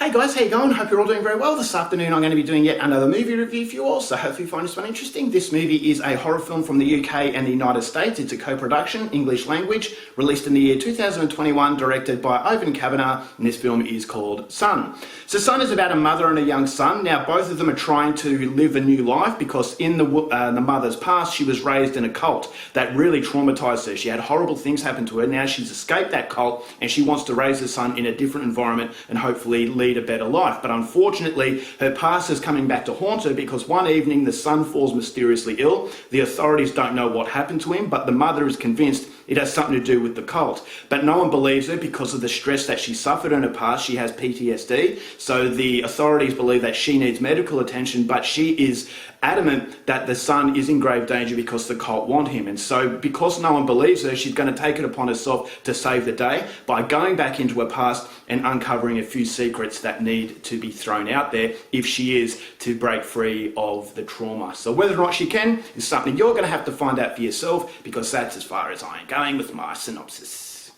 Hey guys, how you going? Hope you're all doing very well. This afternoon I'm going to be doing yet another movie review for you all, so hopefully you find this one interesting. This movie is a horror film from the UK and the United States. It's a co-production, English language, released in the year 2021, directed by Ivan Kavanagh, and this film is called Son. So Son is about a mother and a young son. Now both of them are trying to live a new life because in the mother's past she was raised in a cult that really traumatized her. She had horrible things happen to her. Now she's escaped that cult and she wants to raise her son in a different environment and hopefully lead a better life. But unfortunately, her past is coming back to haunt her because one evening the son falls mysteriously ill. The authorities don't know what happened to him, but the mother is convinced it has something to do with the cult. But no one believes her because of the stress that she suffered in her past. She has PTSD, so the authorities believe that she needs medical attention, but she is adamant that the son is in grave danger because the cult want him. And so because no one believes her, she's going to take it upon herself to save the day by going back into her past and uncovering a few secrets that need to be thrown out there if she is to break free of the trauma. So whether or not she can is something you're going to have to find out for yourself, because that's as far as I am going with my synopsis.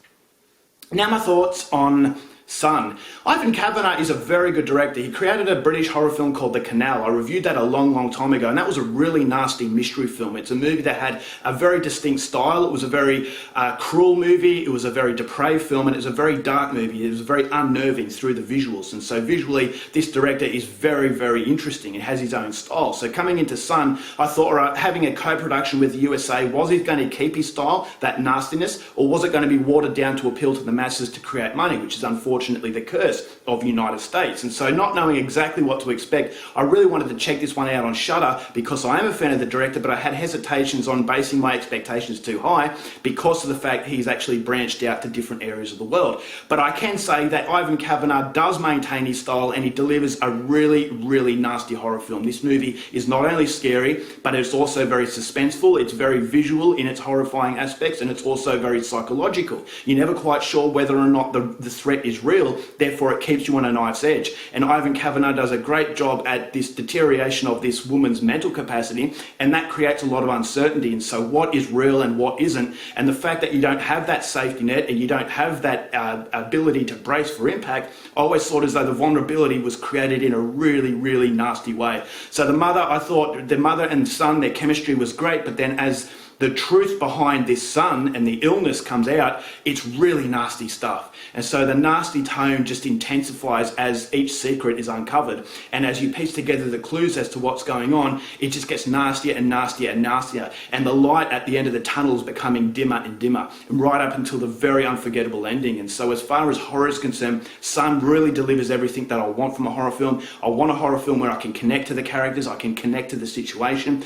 Now my thoughts on Son. Ivan Kavanagh is a very good director. He created a British horror film called The Canal. I reviewed that a long time ago, and that was a really nasty mystery film. It's a movie that had a very distinct style. It was a very cruel movie. It was a very depraved film, and it was a very dark movie. It was very unnerving through the visuals. And so visually, this director is very interesting. It has his own style. So coming into Son, I thought having a co-production with the USA, was he going to keep his style, that nastiness, or was it going to be watered down to appeal to the masses to create money, which is unfortunately the curse of the United States. And so not knowing exactly what to expect, I really wanted to check this one out on Shudder because I am a fan of the director, but I had hesitations on basing my expectations too high because of the fact he's actually branched out to different areas of the world. But I can say that Ivan Kavanagh does maintain his style and he delivers a really nasty horror film. This movie is not only scary, but it's also very suspenseful. It's very visual in its horrifying aspects, and it's also very psychological. You're never quite sure whether or not the threat is real, therefore it keeps you on a knife's edge. And Ivan Kavanagh does a great job at this deterioration of this woman's mental capacity, and that creates a lot of uncertainty. And so what is real and what isn't, and the fact that you don't have that safety net and you don't have that ability to brace for impact, I always thought as though the vulnerability was created in a really nasty way. So I thought the mother and son, their chemistry was great, but then as the truth behind this son and the illness comes out, it's really nasty stuff. And so the nasty tone just intensifies as each secret is uncovered. And as you piece together the clues as to what's going on, it just gets nastier and nastier and nastier. And the light at the end of the tunnel is becoming dimmer and dimmer, right up until the very unforgettable ending. And so as far as horror is concerned, Son really delivers everything that I want from a horror film. I want a horror film where I can connect to the characters, I can connect to the situation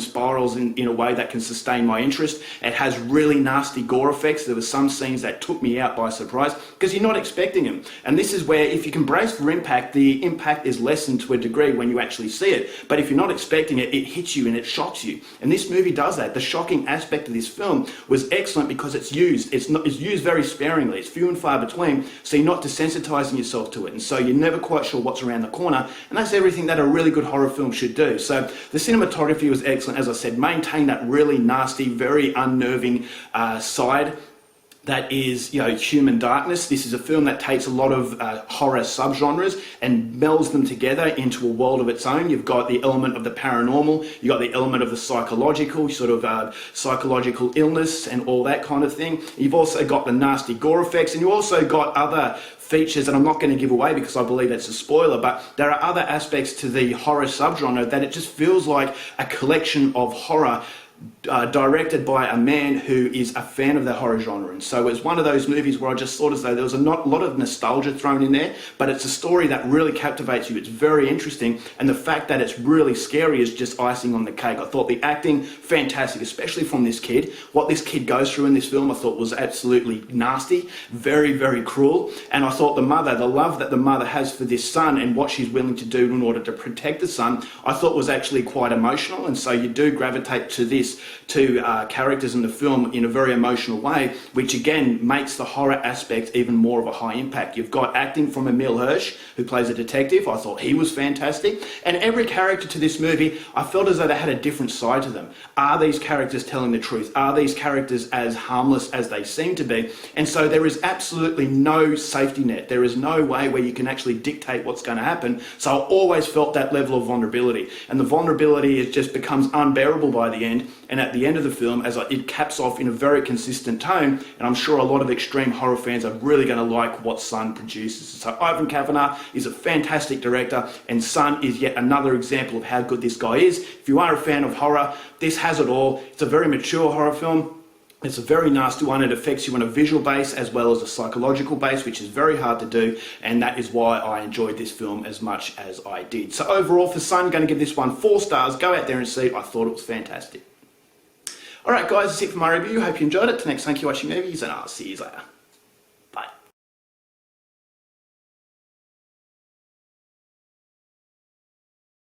spirals in a way that can sustain my interest. It has really nasty gore effects. There were some scenes that took me out by surprise because you're not expecting them. And this is where, if you can brace for impact, the impact is lessened to a degree when you actually see it. But if you're not expecting it, it hits you and it shocks you. And this movie does that. The shocking aspect of this film was excellent because it's used very sparingly. It's few and far between, so you're not desensitizing yourself to it. And so you're never quite sure what's around the corner. And that's everything that a really good horror film should do. So the cinematography was excellent. As I said, maintained that really nasty, very unnerving side that is, human darkness. This is a film that takes a lot of horror subgenres and melds them together into a world of its own. You've got the element of the paranormal, you've got the element of the psychological, psychological illness and all that kind of thing. You've also got the nasty gore effects, and you also got other features that I'm not going to give away because I believe that's a spoiler, but there are other aspects to the horror subgenre that it just feels like a collection of horror directed by a man who is a fan of the horror genre. And so it's one of those movies where I just thought as though there was a lot of nostalgia thrown in there, but it's a story that really captivates you. It's very interesting, and the fact that it's really scary is just icing on the cake. I thought the acting, fantastic, especially from this kid. What this kid goes through in this film I thought was absolutely nasty, very cruel. And I thought the love that the mother has for this son and what she's willing to do in order to protect the son, I thought was actually quite emotional. And so you do gravitate to this justice to characters in the film in a very emotional way, which again makes the horror aspect even more of a high impact. You've got acting from Emile Hirsch, who plays a detective. I thought he was fantastic. And every character to this movie, I felt as though they had a different side to them. Are these characters telling the truth? Are these characters as harmless as they seem to be? And so there is absolutely no safety net. There is no way where you can actually dictate what's going to happen. So I always felt that level of vulnerability. And the vulnerability it just becomes unbearable by the end. And at the end of the film, it caps off in a very consistent tone. And I'm sure a lot of extreme horror fans are really going to like what Sun produces. So Ivan Kavanagh is a fantastic director, and Sun is yet another example of how good this guy is. If you are a fan of horror, this has it all. It's a very mature horror film. It's a very nasty one. It affects you on a visual base as well as a psychological base, which is very hard to do, and that is why I enjoyed this film as much as I did. So overall, for Sun, I'm going to give this one 4 stars. Go out there and see it. I thought it was fantastic. Alright guys, that's it for my review. Hope you enjoyed it. Till next time, keep watching movies, and I'll see you later.